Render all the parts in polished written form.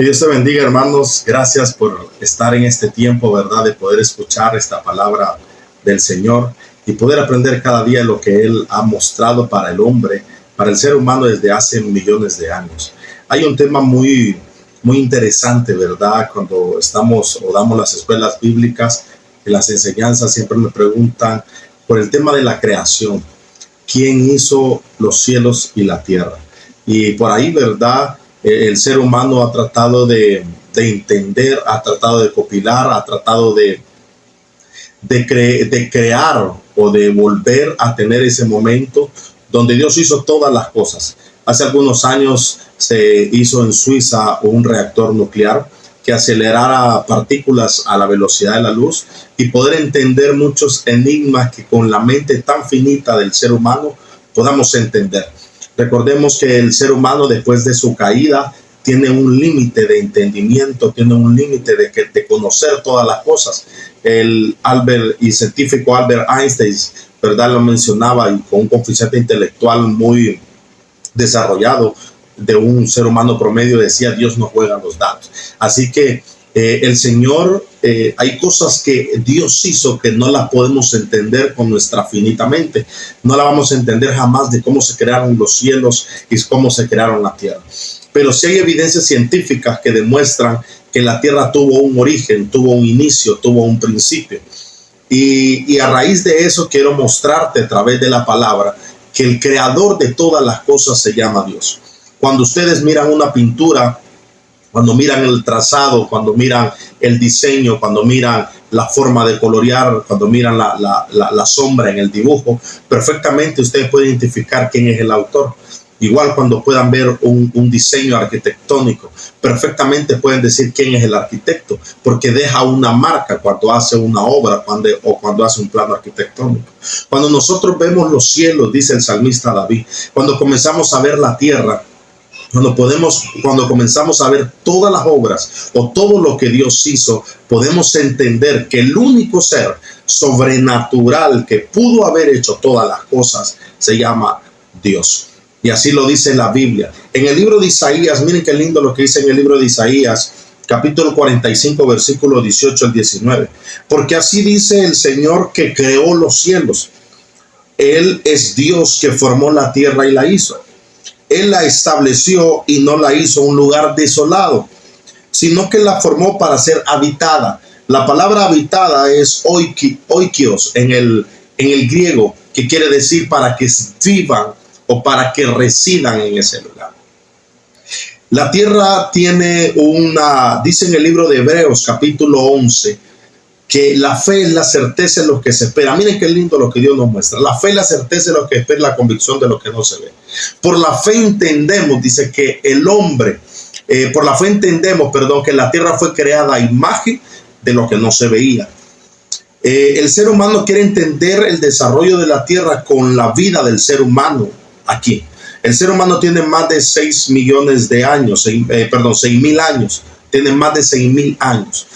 Que Dios te bendiga, hermanos. Gracias por estar en este tiempo, ¿verdad? De poder escuchar esta palabra del Señor y poder aprender cada día lo que Él ha mostrado para el hombre, para el ser humano desde hace millones de años. Hay un tema muy interesante, ¿verdad? Cuando estamos o damos las escuelas bíblicas, en las enseñanzas siempre me preguntan por el tema de la creación. ¿Quién hizo los cielos y la tierra? Y por ahí, ¿verdad? El ser humano ha tratado de entender, ha tratado de copilar, ha tratado de crear o de volver a tener ese momento donde Dios hizo todas las cosas. Hace algunos años se hizo en Suiza un reactor nuclear que acelerara partículas a la velocidad de la luz y poder entender muchos enigmas que con la mente tan finita del ser humano podamos entender. Recordemos que el ser humano, después de su caída, tiene un límite de entendimiento, tiene un límite de conocer todas las cosas. El científico Albert Einstein, ¿verdad?, lo mencionaba, y con un coeficiente intelectual muy desarrollado de un ser humano promedio, decía: Dios no juega los dados. Así que el Señor, hay cosas que Dios hizo que no las podemos entender con nuestra finita mente. No la vamos a entender jamás de cómo se crearon los cielos y cómo se crearon la tierra. Pero sí hay evidencias científicas que demuestran que la tierra tuvo un origen, tuvo un inicio, tuvo un principio. Y a raíz de eso quiero mostrarte a través de la palabra que el creador de todas las cosas se llama Dios. Cuando ustedes miran una pintura, cuando miran el trazado, cuando miran el diseño, cuando miran la forma de colorear, cuando miran la sombra en el dibujo, perfectamente ustedes pueden identificar quién es el autor. Igual cuando puedan ver un diseño arquitectónico, perfectamente pueden decir quién es el arquitecto, porque deja una marca cuando hace una obra cuando hace un plano arquitectónico. Cuando nosotros vemos los cielos, dice el salmista David, cuando comenzamos a ver la tierra, cuando comenzamos a ver todas las obras o todo lo que Dios hizo, podemos entender que el único ser sobrenatural que pudo haber hecho todas las cosas se llama Dios. Y así lo dice la Biblia. En el libro de Isaías, miren qué lindo lo que dice en el libro de Isaías, capítulo 45, versículo 18 al 19. Porque así dice el Señor que creó los cielos. Él es Dios que formó la tierra y la hizo. Él la estableció y no la hizo un lugar desolado, sino que la formó para ser habitada. La palabra habitada es oikios en el griego, que quiere decir para que vivan o para que residan en ese lugar. La tierra tiene dice en el libro de Hebreos, capítulo 11, que la fe es la certeza de lo que se espera. Miren qué lindo lo que Dios nos muestra. La fe es la certeza de lo que espera, la convicción de lo que no se ve. Por la fe entendemos, dice que el hombre, por la fe entendemos, que la tierra fue creada a imagen de lo que no se veía. El ser humano quiere entender el desarrollo de la tierra con la vida del ser humano aquí. El ser humano tiene más de 6 millones de años, 6.000 años, tiene más de 6.000 años.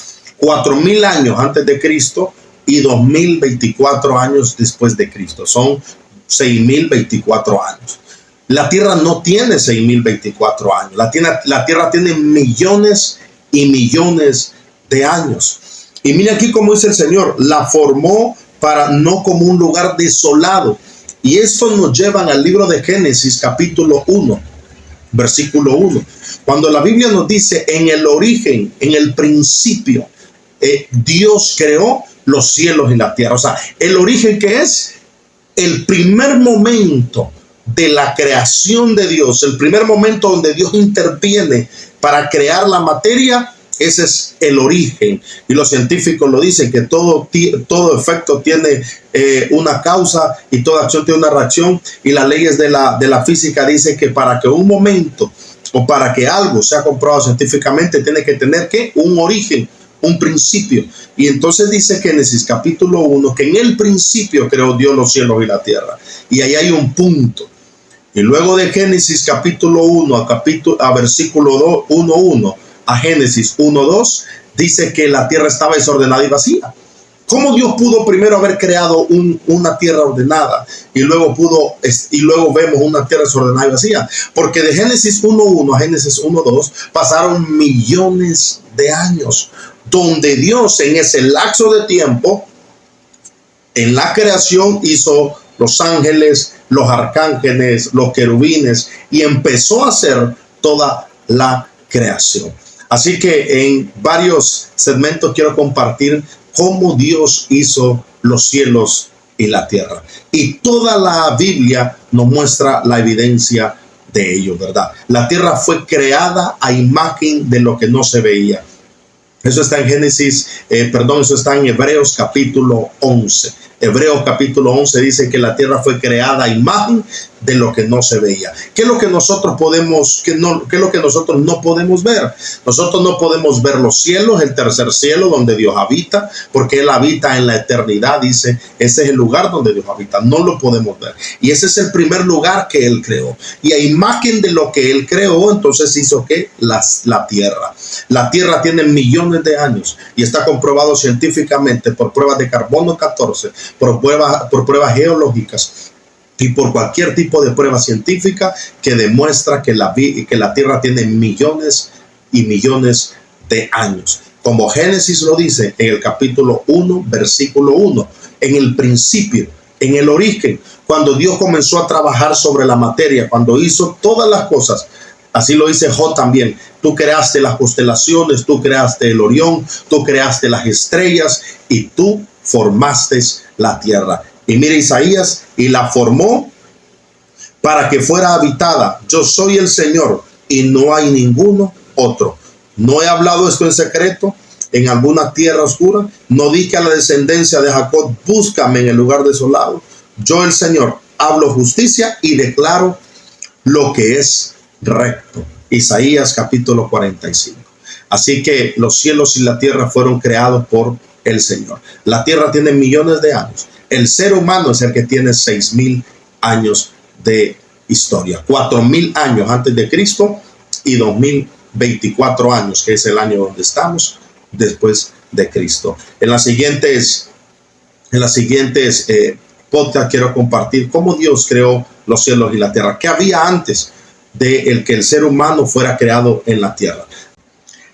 4.000 años antes de Cristo y 2.024 años después de Cristo. Son 6.024 años. La tierra no tiene 6.024 años. La tierra tiene millones y millones de años. Y mira aquí cómo dice el Señor, la formó para no como un lugar desolado. Y esto nos lleva al libro de Génesis, capítulo 1, versículo 1. Cuando la Biblia nos dice en el origen, en el principio, Dios creó los cielos y la tierra. O sea, el origen, que es el primer momento de la creación de Dios, el primer momento donde Dios interviene para crear la materia, ese es el origen. Y los científicos lo dicen, que todo efecto tiene una causa y toda acción tiene una reacción. Y las leyes de la física dicen que para que un momento o para que algo sea comprobado científicamente, tiene que tener un origen, un principio. Y entonces dice Génesis capítulo 1 que en el principio creó Dios los cielos y la tierra. Y ahí hay un punto. Y luego de Génesis capítulo 1 a versículo 1:1 a Génesis 1:2 dice que la tierra estaba desordenada y vacía. ¿Cómo Dios pudo primero haber creado una tierra ordenada y luego vemos una tierra desordenada y vacía? Porque de Génesis 1:1 a Génesis 1:2 pasaron millones de años, donde Dios en ese lapso de tiempo, en la creación, hizo los ángeles, los arcángeles, los querubines, y empezó a hacer toda la creación. Así que en varios segmentos quiero compartir cómo Dios hizo los cielos y la tierra. Y toda la Biblia nos muestra la evidencia de ello, ¿verdad? La tierra fue creada a imagen de lo que no se veía. Eso está en eso está en Hebreos capítulo 11. Hebreos capítulo 11 dice que la tierra fue creada a imagen de lo que no se veía. ¿Qué es lo que nosotros qué es lo que nosotros no podemos ver? Nosotros no podemos ver los cielos, el tercer cielo donde Dios habita, porque Él habita en la eternidad, dice, ese es el lugar donde Dios habita, no lo podemos ver. Y ese es el primer lugar que Él creó. Y a imagen de lo que Él creó, entonces hizo que la tierra. La tierra tiene millones de años y está comprobado científicamente por pruebas de carbono 14, por pruebas geológicas y por cualquier tipo de prueba científica que demuestra que la tierra tiene millones y millones de años. Como Génesis lo dice en el capítulo 1, versículo 1, en el principio, en el origen, cuando Dios comenzó a trabajar sobre la materia, cuando hizo todas las cosas. Así lo dice Job también. Tú creaste las constelaciones, tú creaste el Orión, tú creaste las estrellas y tú formaste la tierra. Y mira Isaías, y la formó para que fuera habitada. Yo soy el Señor y no hay ninguno otro. No he hablado esto en secreto en alguna tierra oscura. No dije a la descendencia de Jacob, búscame en el lugar desolado. Yo el Señor hablo justicia y declaro lo que es recto. Isaías capítulo 45. Así que los cielos y la tierra fueron creados por el Señor. La tierra tiene millones de años. El ser humano es el que tiene 6,000 años de historia. 4,000 años antes de Cristo y 2024 años, que es el año donde estamos después de Cristo. En las siguientes podcast quiero compartir cómo Dios creó los cielos y la tierra. ¿Qué había antes de que el ser humano fuera creado en la tierra?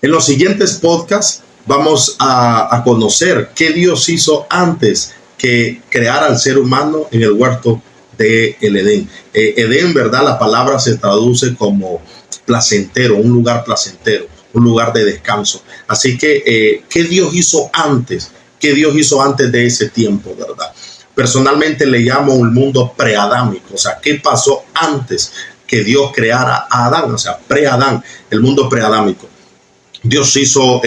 En los siguientes podcasts vamos a conocer qué Dios hizo antes que crear al ser humano en el huerto de el Edén. Edén, ¿verdad? La palabra se traduce como placentero, un lugar placentero, un lugar de descanso. Así que, ¿qué Dios hizo antes? ¿Qué Dios hizo antes de ese tiempo, verdad? Personalmente le llamo un mundo preadámico. O sea, ¿qué pasó antes que Dios creara a Adán? O sea, pre-Adán, el mundo preadámico. Dios hizo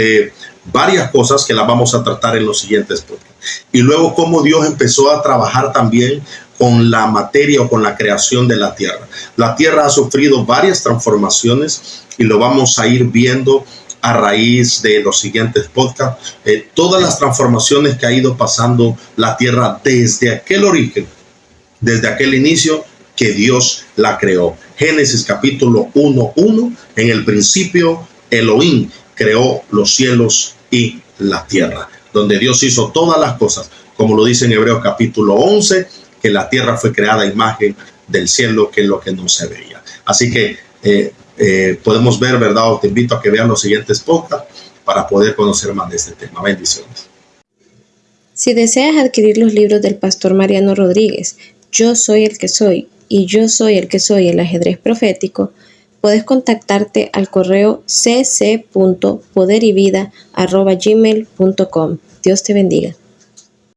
varias cosas que las vamos a tratar en los siguientes podcasts. Y luego cómo Dios empezó a trabajar también con la materia o con la creación de la tierra. La tierra ha sufrido varias transformaciones y lo vamos a ir viendo a raíz de los siguientes podcasts. Todas las transformaciones que ha ido pasando la tierra desde aquel origen, desde aquel inicio que Dios la creó. Génesis capítulo 1:1, en el principio Elohim creó los cielos y la tierra, donde Dios hizo todas las cosas, como lo dice en Hebreos capítulo 11, que la tierra fue creada a imagen del cielo, que es lo que no se veía. Así que podemos ver, ¿verdad? Te invito a que vean los siguientes podcasts para poder conocer más de este tema. Bendiciones. Si deseas adquirir los libros del pastor Mariano Rodríguez, Yo soy el que soy y Yo soy el que soy, el ajedrez profético, puedes contactarte al correo cc.poderivida@gmail.com. Dios te bendiga.